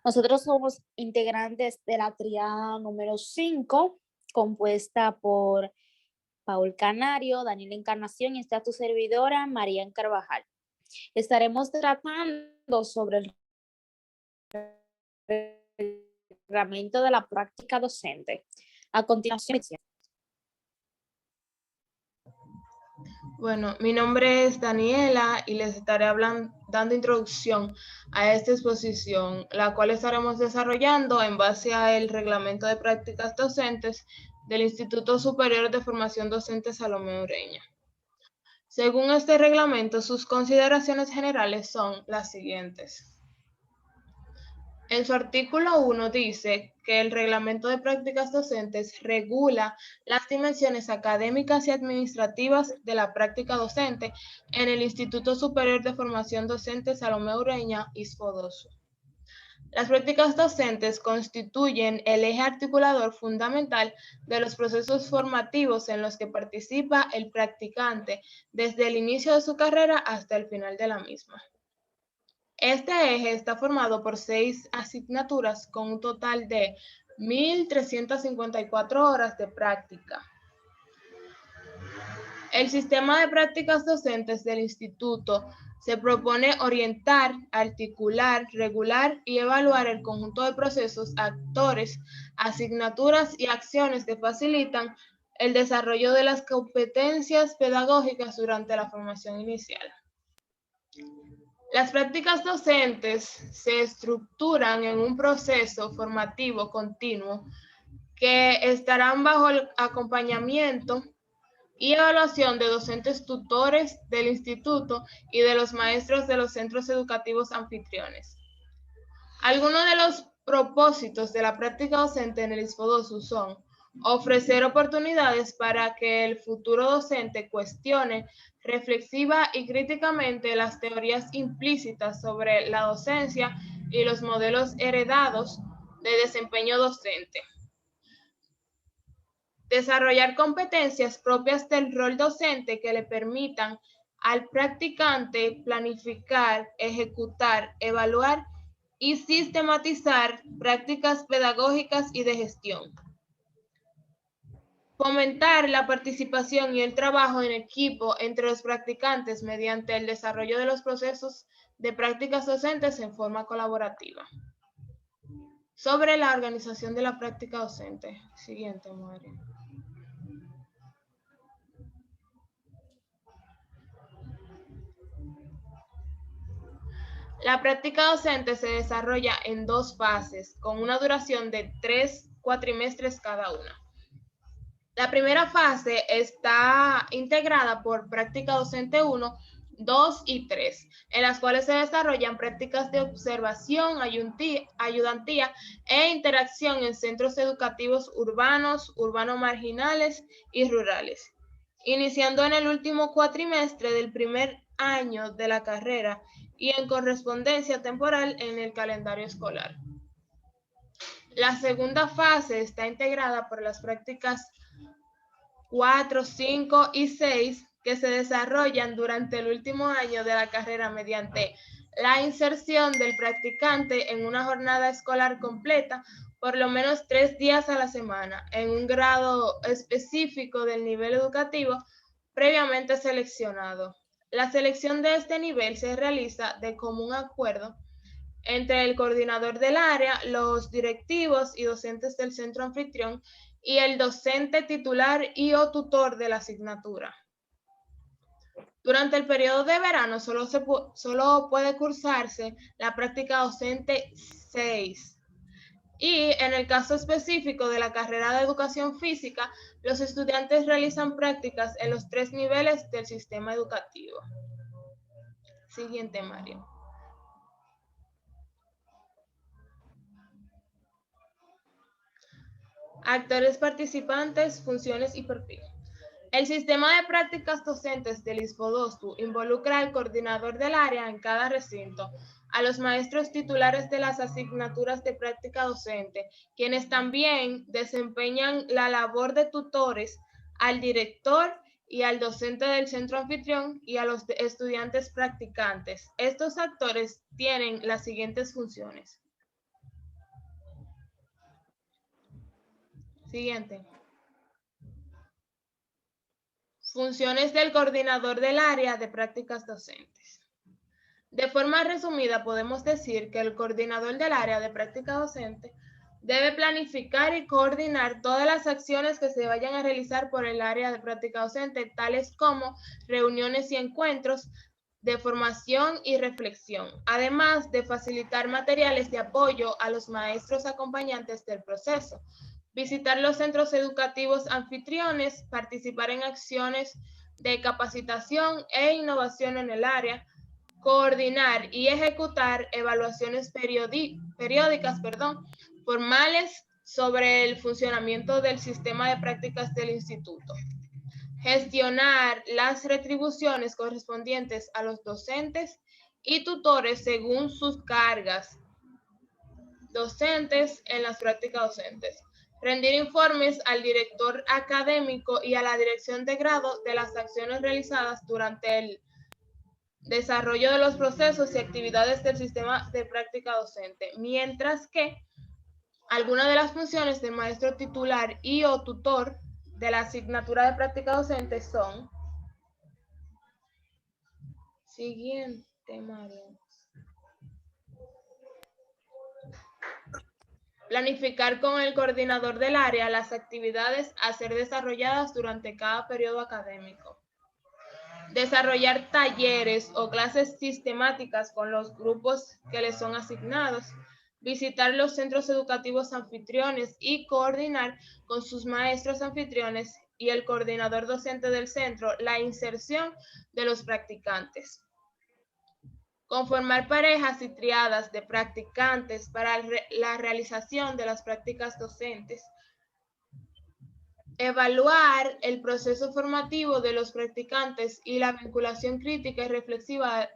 Nosotros somos integrantes de la triada número 5, compuesta por Paul Canario, Daniel Encarnación y está tu servidora, María Carvajal. Estaremos tratando sobre el reglamento de la práctica docente. A continuación, Bueno, mi nombre es Daniela y les estaré dando introducción a esta exposición, la cual estaremos desarrollando en base al Reglamento de Prácticas Docentes del Instituto Superior de Formación Docente Salomé Ureña. Según este reglamento, sus consideraciones generales son las siguientes. En su artículo 1 dice que el Reglamento de Prácticas Docentes regula las dimensiones académicas y administrativas de la práctica docente en el Instituto Superior de Formación Docente Salomé Ureña, ISFODOSU. Las prácticas docentes constituyen el eje articulador fundamental de los procesos formativos en los que participa el practicante desde el inicio de su carrera hasta el final de la misma. Este eje está formado por 6 asignaturas con un total de 1.354 horas de práctica. El sistema de prácticas docentes del instituto se propone orientar, articular, regular y evaluar el conjunto de procesos, actores, asignaturas y acciones que facilitan el desarrollo de las competencias pedagógicas durante la formación inicial. Las prácticas docentes se estructuran en un proceso formativo continuo que estarán bajo el acompañamiento y evaluación de docentes tutores del instituto y de los maestros de los centros educativos anfitriones. Algunos de los propósitos de la práctica docente en el ISFODOSU son ofrecer oportunidades para que el futuro docente cuestione reflexiva y críticamente las teorías implícitas sobre la docencia y los modelos heredados de desempeño docente. Desarrollar competencias propias del rol docente que le permitan al practicante planificar, ejecutar, evaluar y sistematizar prácticas pedagógicas y de gestión. Fomentar la participación y el trabajo en equipo entre los practicantes mediante el desarrollo de los procesos de prácticas docentes en forma colaborativa. Sobre la organización de la práctica docente. Siguiente, María. La práctica docente se desarrolla en 2 fases, con una duración de 3 cuatrimestres cada una. La primera fase está integrada por práctica docente 1, 2 y 3, en las cuales se desarrollan prácticas de observación, ayudantía e interacción en centros educativos urbanos, marginales y rurales, iniciando en el último cuatrimestre del primer año de la carrera y en correspondencia temporal en el calendario escolar. La segunda fase está integrada por las prácticas 4, 5 y 6 que se desarrollan durante el último año de la carrera mediante la inserción del practicante en una jornada escolar completa por lo menos 3 días a la semana en un grado específico del nivel educativo previamente seleccionado. La selección de este nivel se realiza de común acuerdo entre el coordinador del área, los directivos y docentes del centro anfitrión y el docente titular y o tutor de la asignatura. Durante el periodo de verano solo puede cursarse la práctica docente 6. Y en el caso específico de la carrera de educación física, los estudiantes realizan prácticas en los 3 niveles del sistema educativo. Siguiente, Mario. Actores participantes, funciones y perfil. El sistema de prácticas docentes del ISFODOSU involucra al coordinador del área en cada recinto, a los maestros titulares de las asignaturas de práctica docente, quienes también desempeñan la labor de tutores, al director y al docente del centro anfitrión y a los estudiantes practicantes. Estos actores tienen las siguientes funciones. Siguiente. Funciones del coordinador del área de prácticas docentes. De forma resumida, podemos decir que el coordinador del área de práctica docente debe planificar y coordinar todas las acciones que se vayan a realizar por el área de práctica docente, tales como reuniones y encuentros de formación y reflexión, además de facilitar materiales de apoyo a los maestros acompañantes del proceso, visitar los centros educativos anfitriones, participar en acciones de capacitación e innovación en el área, coordinar y ejecutar evaluaciones periódicas, formales sobre el funcionamiento del sistema de prácticas del instituto. Gestionar las retribuciones correspondientes a los docentes y tutores según sus cargas docentes en las prácticas docentes. Rendir informes al director académico y a la dirección de grado de las acciones realizadas durante el desarrollo de los procesos y actividades del sistema de práctica docente, mientras que algunas de las funciones del maestro titular y o tutor de la asignatura de práctica docente son... Siguiente, María. Planificar con el coordinador del área las actividades a ser desarrolladas durante cada periodo académico. Desarrollar talleres o clases sistemáticas con los grupos que les son asignados. Visitar los centros educativos anfitriones y coordinar con sus maestros anfitriones y el coordinador docente del centro la inserción de los practicantes. Conformar parejas y triadas de practicantes para la realización de las prácticas docentes. Evaluar el proceso formativo de los practicantes y la vinculación crítica y reflexiva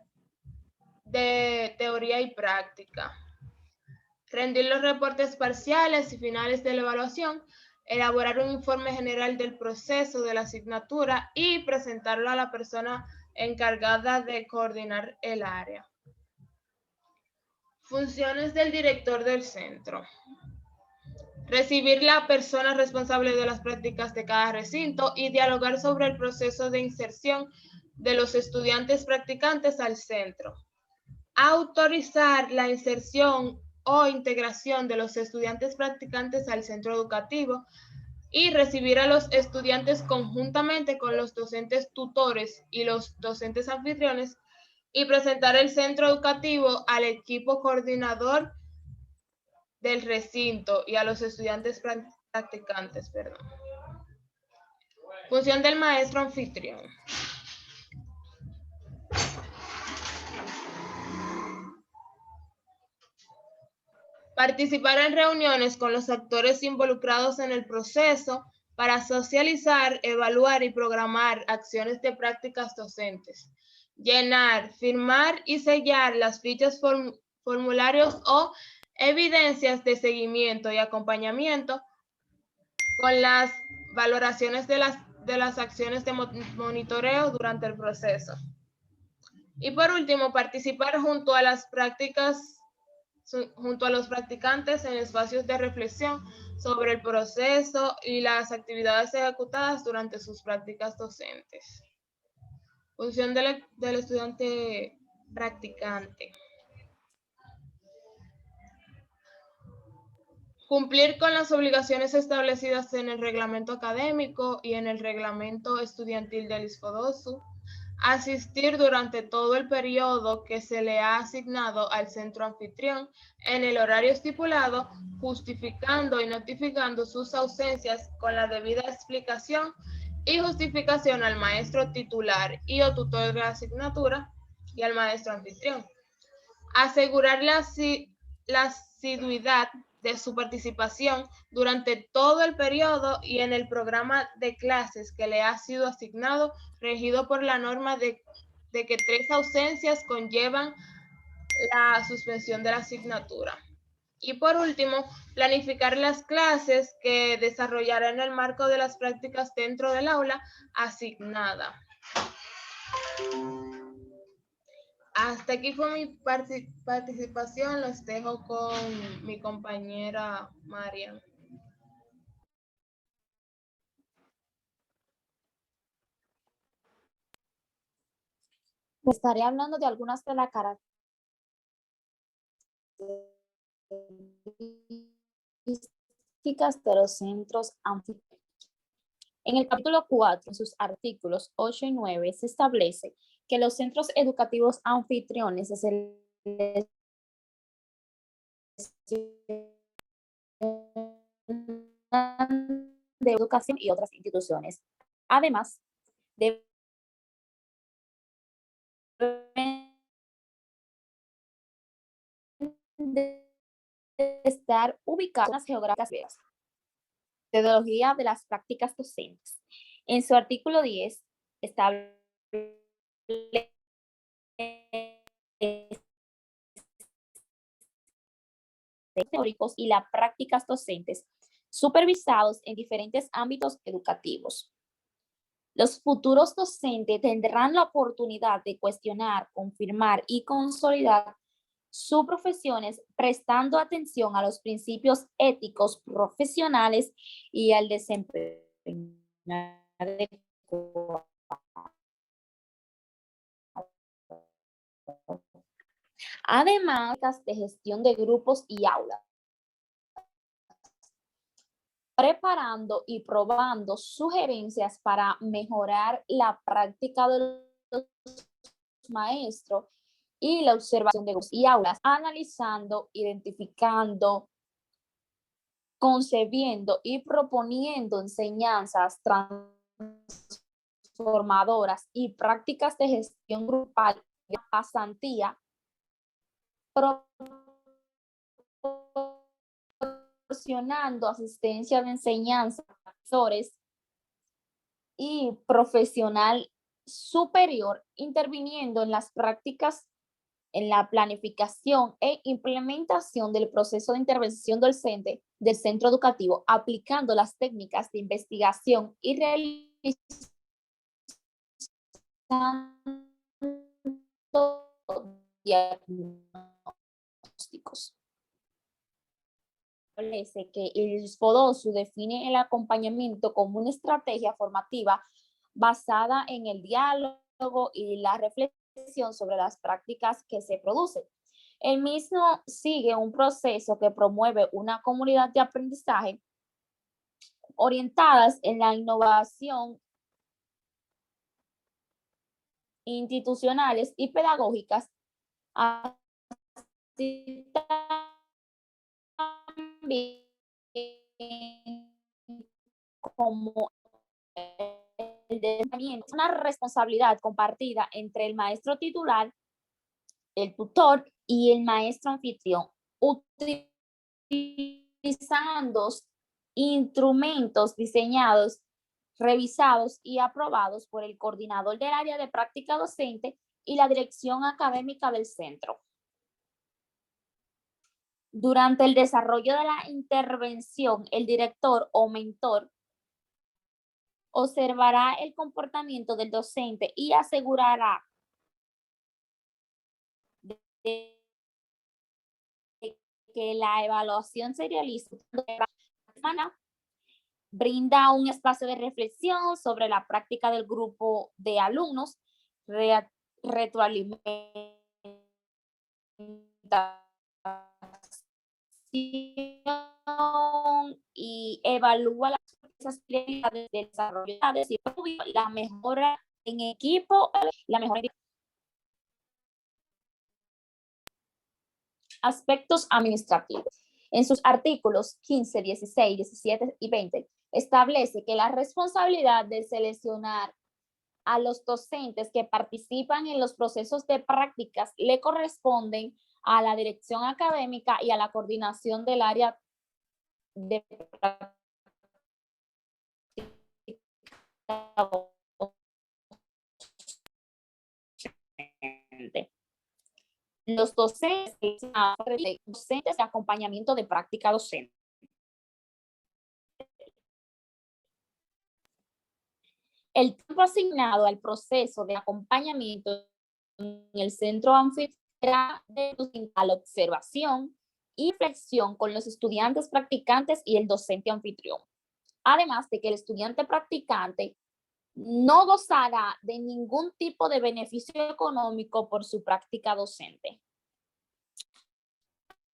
de teoría y práctica. Rendir los reportes parciales y finales de la evaluación. Elaborar un informe general del proceso de la asignatura y presentarlo a la persona encargada de coordinar el área. Funciones del director del centro. Recibir la persona responsable de las prácticas de cada recinto y dialogar sobre el proceso de inserción de los estudiantes practicantes al centro. Autorizar la inserción o integración de los estudiantes practicantes al centro educativo y recibir a los estudiantes conjuntamente con los docentes tutores y los docentes anfitriones y presentar el centro educativo al equipo coordinador del recinto y a los estudiantes practicantes. Función del maestro anfitrión. Participar en reuniones con los actores involucrados en el proceso para socializar, evaluar y programar acciones de prácticas docentes. Llenar, firmar y sellar las fichas, formularios o evidencias de seguimiento y acompañamiento con las valoraciones de las acciones de monitoreo durante el proceso. Y por último, participar junto a los practicantes en espacios de reflexión sobre el proceso y las actividades ejecutadas durante sus prácticas docentes. Función del estudiante practicante. Cumplir con las obligaciones establecidas en el reglamento académico y en el reglamento estudiantil del ISFODOSU. Asistir durante todo el periodo que se le ha asignado al centro anfitrión en el horario estipulado, justificando y notificando sus ausencias con la debida explicación y justificación al maestro titular y o tutor de la asignatura y al maestro anfitrión. Asegurar la asiduidad de su participación durante todo el periodo y en el programa de clases que le ha sido asignado, regido por la norma de que 3 ausencias conllevan la suspensión de la asignatura. Y por último, planificar las clases que desarrollará en el marco de las prácticas dentro del aula asignada. Hasta aquí fue mi participación. Los dejo con mi compañera Marian. Pues estaré hablando de algunas de las características de los centros anfitriónicos. En el capítulo 4, en sus artículos 8 y 9, se establece que los centros educativos anfitriones de educación y otras instituciones. Además, deben de estar ubicadas en las geográficas. Metodología de las prácticas docentes. En su artículo 10 establece teóricos y las prácticas docentes supervisados en diferentes ámbitos educativos. Los futuros docentes tendrán la oportunidad de cuestionar, confirmar y consolidar sus profesiones prestando atención a los principios éticos profesionales y al desempeño adecuado. Además de gestión de grupos y aulas, preparando y probando sugerencias para mejorar la práctica de los maestros y la observación de grupos y aulas, analizando, identificando, concebiendo y proponiendo enseñanzas transformadoras y prácticas de gestión grupal, pasantía, proporcionando asistencia de enseñanza a profesores y profesional superior, interviniendo en las prácticas, en la planificación e implementación del proceso de intervención docente del centro educativo, aplicando las técnicas de investigación y realizando diagnósticos. Establece que el FODOSU define el acompañamiento como una estrategia formativa basada en el diálogo y la reflexión sobre las prácticas que se producen. El mismo sigue un proceso que promueve una comunidad de aprendizaje orientadas en la innovación institucionales y pedagógicas, así también como el desarrollo, una responsabilidad compartida entre el maestro titular, el tutor y el maestro anfitrión, utilizando instrumentos diseñados, revisados y aprobados por el coordinador del área de práctica docente y la dirección académica del centro. Durante el desarrollo de la intervención, el director o mentor observará el comportamiento del docente y asegurará de que la evaluación se realice de semana, brinda un espacio de reflexión sobre la práctica del grupo de alumnos, retroalimentación y evalúa las actividades de desarrollo y la mejora en equipo, la mejora en aspectos administrativos. En sus artículos 15, 16, 17 y 20, establece que la responsabilidad de seleccionar a los docentes que participan en los procesos de prácticas le corresponden a la dirección académica y a la coordinación del área de práctica. Los docentes de acompañamiento de práctica docente. El tiempo asignado al proceso de acompañamiento en el centro anfitrión a la observación y reflexión con los estudiantes practicantes y el docente anfitrión. Además de que el estudiante practicante no gozará de ningún tipo de beneficio económico por su práctica docente.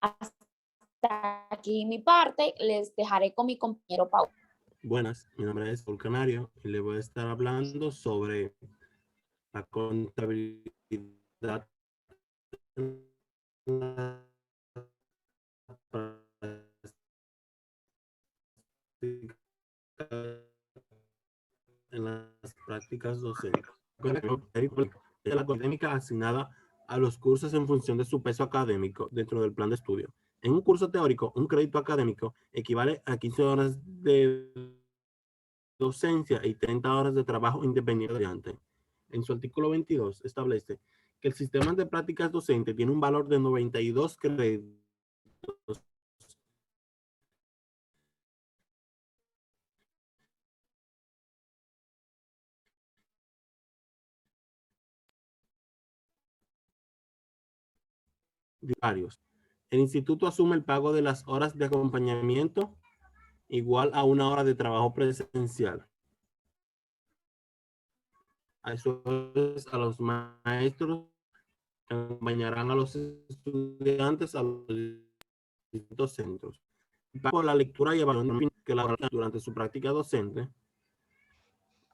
Hasta aquí mi parte, les dejaré con mi compañero Paul. Buenas, mi nombre es Paul Canario y le voy a estar hablando sobre la contabilidad en las prácticas docentes. Es la académica asignada a los cursos en función de su peso académico dentro del plan de estudio. En un curso teórico, un crédito académico equivale a 15 horas de docencia y 30 horas de trabajo independiente. En su artículo 22 establece que el sistema de prácticas docentes tiene un valor de 92 créditos diarios. El instituto asume el pago de las horas de acompañamiento igual a una hora de trabajo presencial. A eso es, a los maestros que acompañarán a los estudiantes a los distintos centros. Por la lectura y evaluación que la durante su práctica docente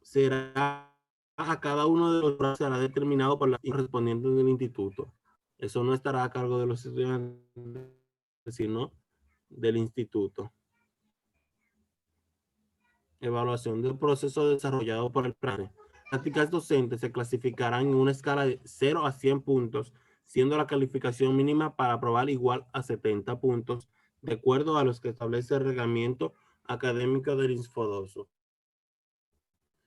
será a cada uno de los horas será determinado por la correspondiente del instituto. Eso no estará a cargo de los estudiantes, sino del instituto. Evaluación del proceso desarrollado por el plan. Prácticas docentes se clasificarán en una escala de 0 a 100 puntos, siendo la calificación mínima para aprobar igual a 70 puntos, de acuerdo a los que establece el reglamento académico del INSFODOSO.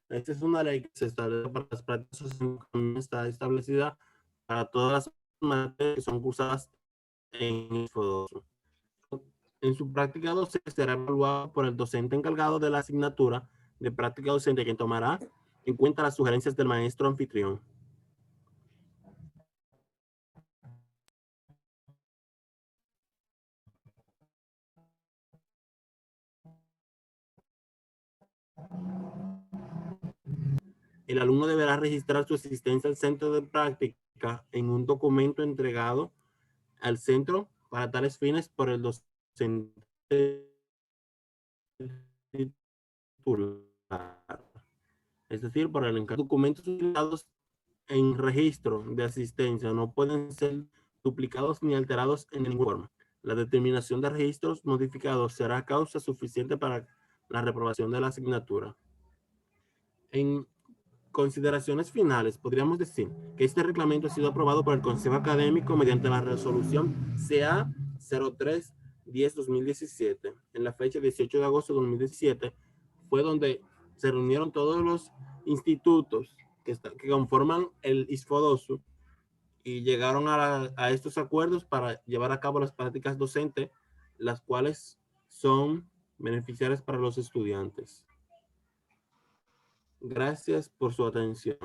Esta es una ley que se establece para las prácticas docentes, está establecida para todas las materias que son cursadas en INSFODOSO. En su práctica docente será evaluado por el docente encargado de la asignatura de práctica docente, quien tomará en cuenta las sugerencias del maestro anfitrión. El alumno deberá registrar su asistencia al centro de práctica en un documento entregado al centro para tales fines por el docente titular. Es decir, por el encargado. Documentos utilizados en registro de asistencia no pueden ser duplicados ni alterados en ninguna forma. La determinación de registros modificados será causa suficiente para la reprobación de la asignatura. En consideraciones finales, podríamos decir que este reglamento ha sido aprobado por el Consejo Académico mediante la resolución CA 03-10-2017. En la fecha 18 de agosto de 2017 fue donde se reunieron todos los institutos que conforman el INSFODOSO y llegaron a estos acuerdos para llevar a cabo las prácticas docentes, las cuales son beneficiarias para los estudiantes. Gracias por su atención.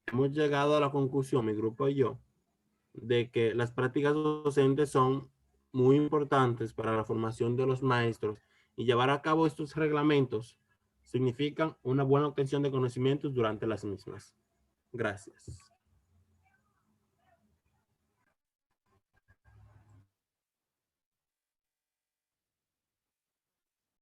Hemos llegado a la conclusión, mi grupo y yo, de que las prácticas docentes son muy importantes para la formación de los maestros y llevar a cabo estos reglamentos significan una buena obtención de conocimientos durante las mismas. Gracias.